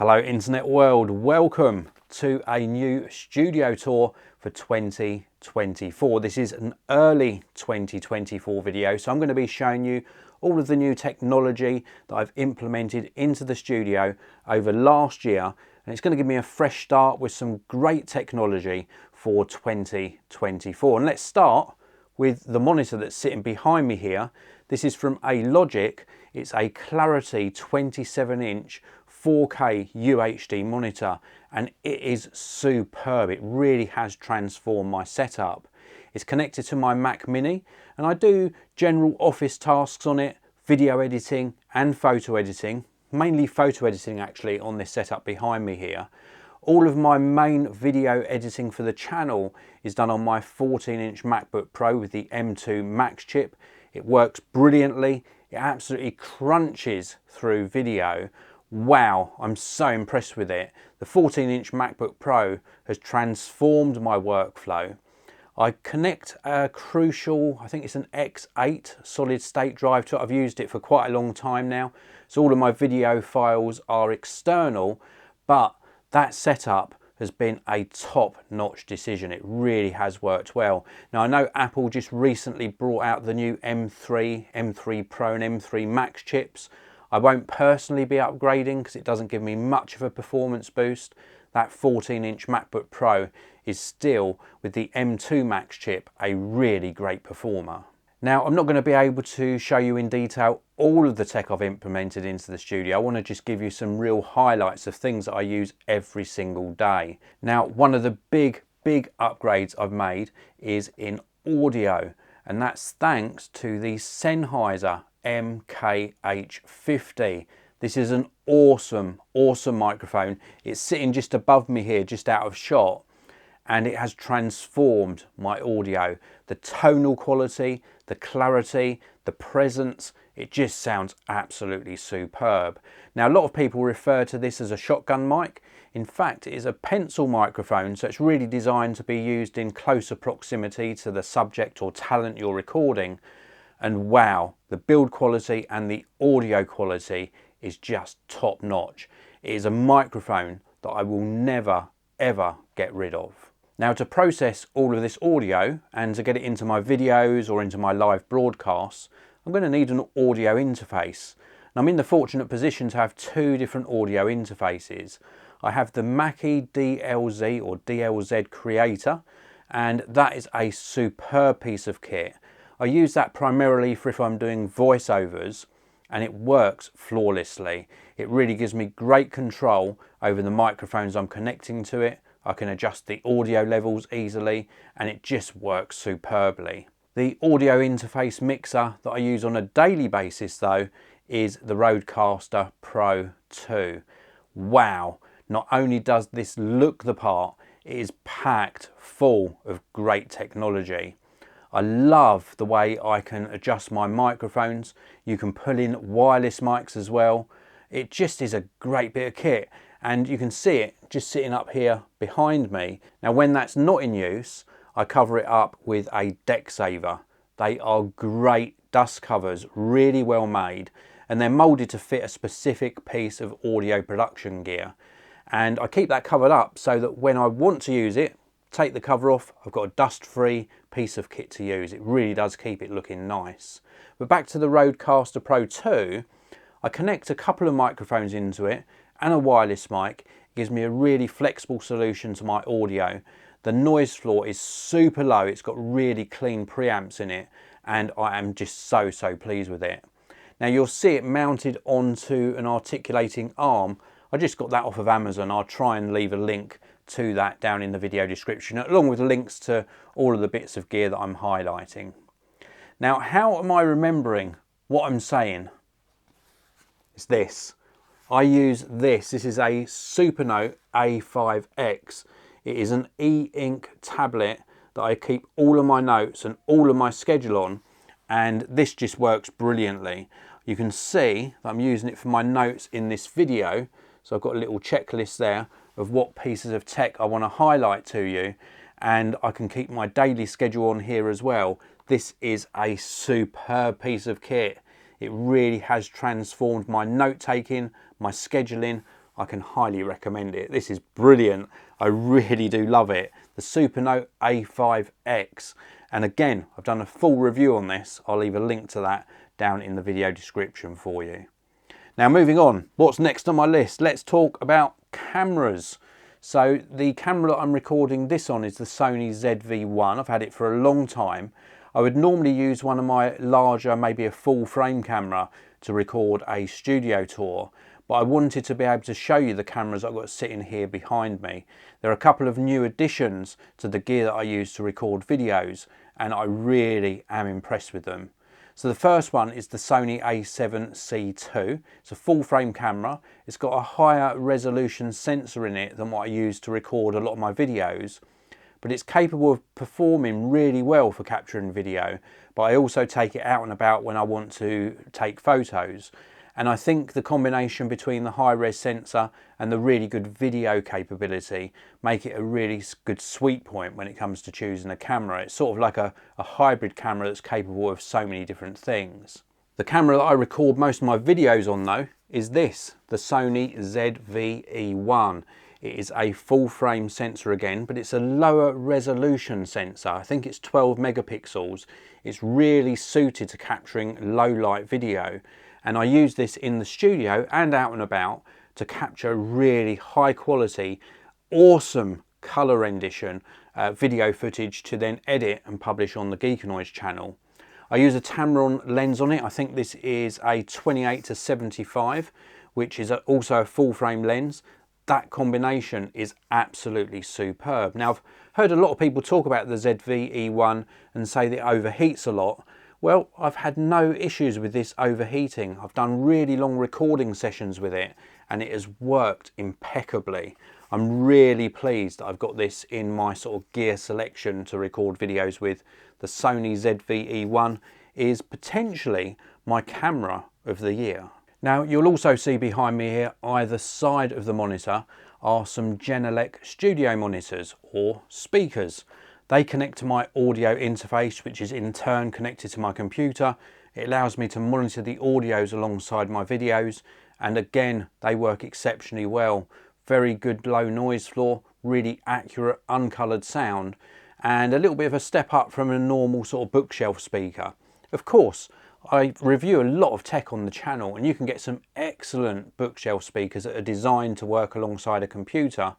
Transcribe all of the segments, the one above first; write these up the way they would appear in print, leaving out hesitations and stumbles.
Hello internet world, welcome to a new studio tour for 2024. This is an early 2024 video, so I'm going to be showing you all of the new technology that I've implemented into the studio over last year, and it's going to give me a fresh start with some great technology for 2024. And let's start with the monitor that's sitting behind me here. This is from ALOGIC. It's a Clarity 27-inch 4K UHD monitor, and it is superb. It really has transformed my setup. It's connected to my Mac Mini, and I do general office tasks on it, video editing and photo editing, mainly photo editing actually on this setup behind me here. All of my main video editing for the channel is done on my 14-inch MacBook Pro with the M2 Max chip. It works brilliantly. It absolutely crunches through video. Wow, I'm so impressed with it. The 14-inch MacBook Pro has transformed my workflow. I connect a crucial, I think it's an X8 solid state drive to it. I've used it for quite a long time now. So all of my video files are external, but that setup has been a top-notch decision. It really has worked well. Now I know Apple just recently brought out the new M3 Pro and M3 Max chips. I won't personally be upgrading because it doesn't give me much of a performance boost. That 14-inch MacBook Pro is still, with the M2 Max chip, a really great performer. Now, I'm not going to be able to show you in detail all of the tech I've implemented into the studio. I want to just give you some real highlights of things that I use every single day. Now, one of the big upgrades I've made is in audio, and that's thanks to the Sennheiser MKH 50. This is an awesome microphone. It's sitting just above me here, just out of shot, and it has transformed my audio. The tonal quality, the clarity, the presence, it just sounds absolutely superb. Now, a lot of people refer to this as a shotgun mic. In fact, it is a pencil microphone, so it's really designed to be used in closer proximity to the subject or talent you're recording. And wow, the build quality and the audio quality is just top notch. It is a microphone that I will never ever get rid of. Now, to process all of this audio and to get it into my videos or into my live broadcasts, I'm going to need an audio interface. And I'm in the fortunate position to have two different audio interfaces. I have the Mackie DLZ or DLZ Creator, and that is a superb piece of kit. I use that primarily for if I'm doing voiceovers, and it works flawlessly. It really gives me great control over the microphones I'm connecting to it. I can adjust the audio levels easily, and it just works superbly. The audio interface mixer that I use on a daily basis though is the RODECaster Pro II. Wow, not only does this look the part, it is packed full of great technology. I love the way I can adjust my microphones. You can pull in wireless mics as well. It just is a great bit of kit, and you can see it just sitting up here behind me. Now, when that's not in use, I cover it up with a deck saver. They are great dust covers, really well made, and they're molded to fit a specific piece of audio production gear. And I keep that covered up so that when I want to use it, take the cover off, I've got a dust-free piece of kit to use. It really does keep it looking nice. But back to the RODECaster Pro II, I connect a couple of microphones into it and a wireless mic. It gives me a really flexible solution to my audio. The noise floor is super low. It's got really clean preamps in it, and I am just so pleased with it. Now, you'll see it mounted onto an articulating arm. I just got that off of Amazon. I'll try and leave a link to that down in the video description, along with links to all of the bits of gear that I'm highlighting. Now, how am I remembering what I'm saying? It's this. I use this. This is a Supernote A5X. It is an e-ink tablet that I keep all of my notes and all of my schedule on, and this just works brilliantly. You can see that I'm using it for my notes in this video, so I've got a little checklist there of what pieces of tech I want to highlight to you, and I can keep my daily schedule on here as well. This is a superb piece of kit. It really has transformed my note taking, my scheduling. I can highly recommend it. This is brilliant. I really do love it. The SuperNote A5X. And again, I've done a full review on this. I'll leave a link to that down in the video description for you. Now moving on, what's next on my list? Let's talk about cameras. So the camera that I'm recording this on is the Sony ZV-E1. I've had it for a long time. I would normally use one of my larger, maybe a full frame camera to record a studio tour, but I wanted to be able to show you the cameras I've got sitting here behind me. There are a couple of new additions to the gear that I use to record videos, and I really am impressed with them. So the first one is the Sony a7C II. It's a full frame camera. It's got a higher resolution sensor in it than what I use to record a lot of my videos, but it's capable of performing really well for capturing video. But I also take it out and about when I want to take photos. And I think the combination between the high res sensor and the really good video capability make it a really good sweet point when it comes to choosing a camera. It's sort of like a hybrid camera that's capable of so many different things. The camera that I record most of my videos on though is this, the Sony ZV-E1. It is a full frame sensor again, but it's a lower resolution sensor. I think it's 12 megapixels. It's really suited to capturing low light video. And I use this in the studio and out and about to capture really high quality, awesome colour rendition video footage to then edit and publish on the Geekanoids channel. I use a Tamron lens on it. I think this is a 28-75, which is also a full frame lens. That combination is absolutely superb. Now, I've heard a lot of people talk about the ZV-E1 and say that it overheats a lot. Well, I've had no issues with this overheating. I've done really long recording sessions with it and it has worked impeccably. I'm really pleased that I've got this in my sort of gear selection to record videos with. The Sony ZV-E1 is potentially my camera of the year. Now, you'll also see behind me here, either side of the monitor, are some Genelec studio monitors or speakers. They connect to my audio interface, which is in turn connected to my computer. It allows me to monitor the audios alongside my videos. And again, they work exceptionally well. Very good low noise floor, really accurate, uncoloured sound, and a little bit of a step up from a normal sort of bookshelf speaker. Of course, I review a lot of tech on the channel, and you can get some excellent bookshelf speakers that are designed to work alongside a computer.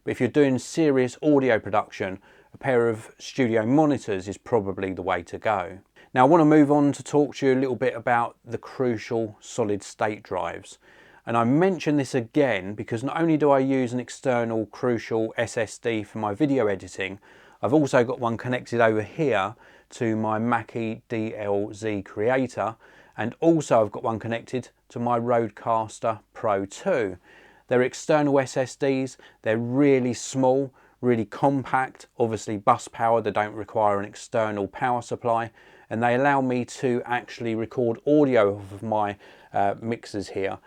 But if you're doing serious audio production, a pair of studio monitors is probably the way to go. Now I want to move on to talk to you a little bit about the crucial solid state drives. And I mention this again because not only do I use an external crucial SSD for my video editing, I've also got one connected over here to my Mackie DLZ Creator, and also I've got one connected to my RODECaster Pro II. They're external SSDs, they're really small, really compact, obviously bus powered, they don't require an external power supply, and they allow me to actually record audio of my mixers here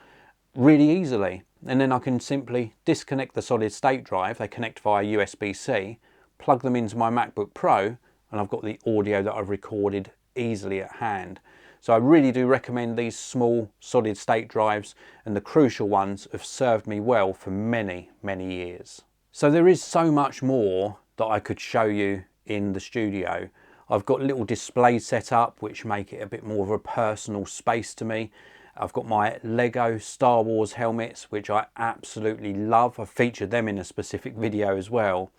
really easily. And then I can simply disconnect the solid state drive, they connect via USB-C, plug them into my MacBook Pro, and I've got the audio that I've recorded easily at hand. So I really do recommend these small solid state drives, and the crucial ones have served me well for many, many years. So there is so much more that I could show you in the studio. I've got little displays set up which make it a bit more of a personal space to me. I've got my Lego Star Wars helmets, which I absolutely love. I've featured them in a specific video as well.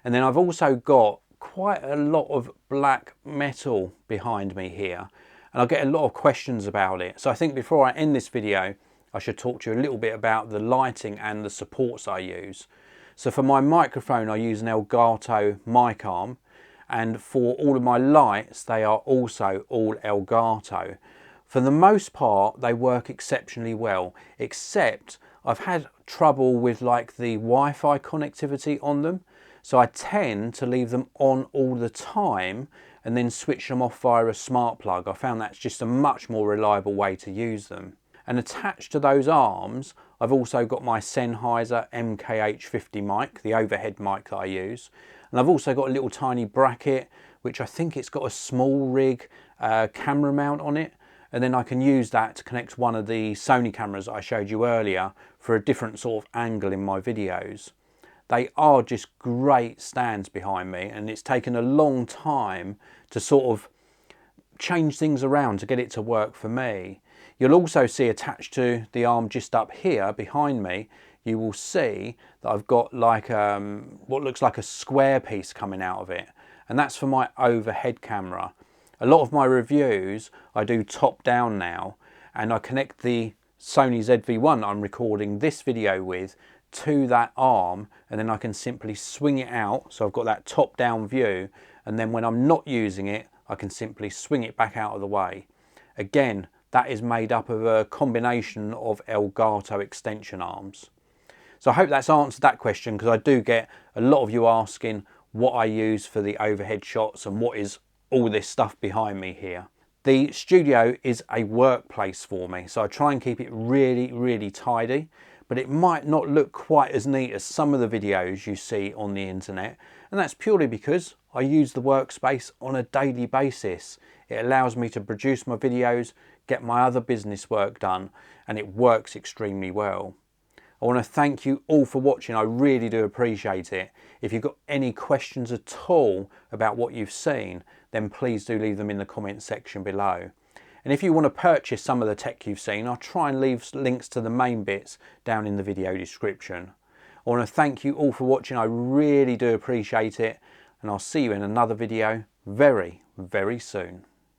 And then I've also got quite a lot of black metal behind me here. And I get a lot of questions about it. So I think before I end this video, I should talk to you a little bit about the lighting and the supports I use. So for my microphone, I use an Elgato mic arm. And for all of my lights, they are also all Elgato. For the most part, they work exceptionally well, except I've had trouble with like the Wi-Fi connectivity on them. So I tend to leave them on all the time and then switch them off via a smart plug. I found that's just a much more reliable way to use them. And attached to those arms, I've also got my Sennheiser MKH 50 mic, the overhead mic that I use. And I've also got a little tiny bracket, which I think it's got a small rig camera mount on it. And then I can use that to connect one of the Sony cameras that I showed you earlier for a different sort of angle in my videos. They are just great stands behind me, and it's taken a long time to sort of change things around to get it to work for me. You'll also see attached to the arm just up here behind me, you will see that I've got like what looks like a square piece coming out of it, and that's for my overhead camera. A lot of my reviews I do top down now, and I connect the Sony ZV-E1 I'm recording this video with to that arm, and then I can simply swing it out, so I've got that top down view, and then when I'm not using it I can simply swing it back out of the way. Again, that is made up of a combination of Elgato extension arms. So I hope that's answered that question, because I do get a lot of you asking what I use for the overhead shots and what is all this stuff behind me here. The studio is a workplace for me, so I try and keep it really tidy, but it might not look quite as neat as some of the videos you see on the internet, and that's purely because I use the workspace on a daily basis. It allows me to produce my videos, get my other business work done, and it works extremely well. I want to thank you all for watching. I really do appreciate it. If you've got any questions at all about what you've seen, then please do leave them in the comment section below. And if you want to purchase some of the tech you've seen, I'll try and leave links to the main bits down in the video description. I want to thank you all for watching. I really do appreciate it, and I'll see you in another video very soon.